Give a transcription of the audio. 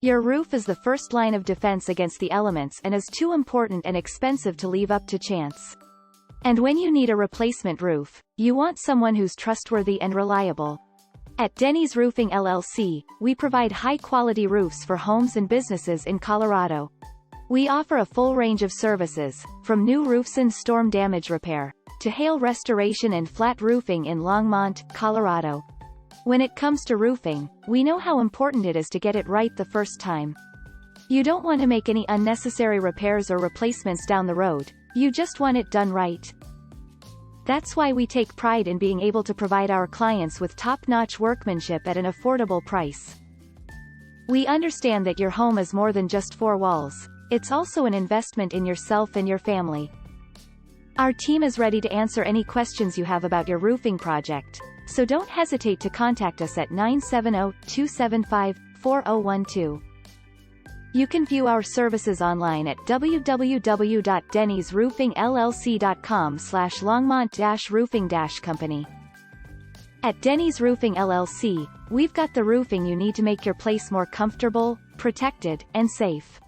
Your roof is the first line of defense against the elements and is too important and expensive to leave up to chance. And when you need a replacement roof, you want someone who's trustworthy and reliable. At Denny's Roofing LLC, we provide high-quality roofs for homes and businesses in Colorado. We offer a full range of services, from new roofs and storm damage repair, to hail restoration and flat roofing in Longmont, Colorado. When it comes to roofing, we know how important it is to get it right the first time. You don't want to make any unnecessary repairs or replacements down the road, you just want it done right. That's why we take pride in being able to provide our clients with top-notch workmanship at an affordable price. We understand that your home is more than just four walls, it's also an investment in yourself and your family. Our team is ready to answer any questions you have about your roofing project, so don't hesitate to contact us at 970-275-4012. You can view our services online at www.dennysroofingllc.com/longmont-roofing-company. At Denny's Roofing LLC, we've got the roofing you need to make your place more comfortable, protected, and safe.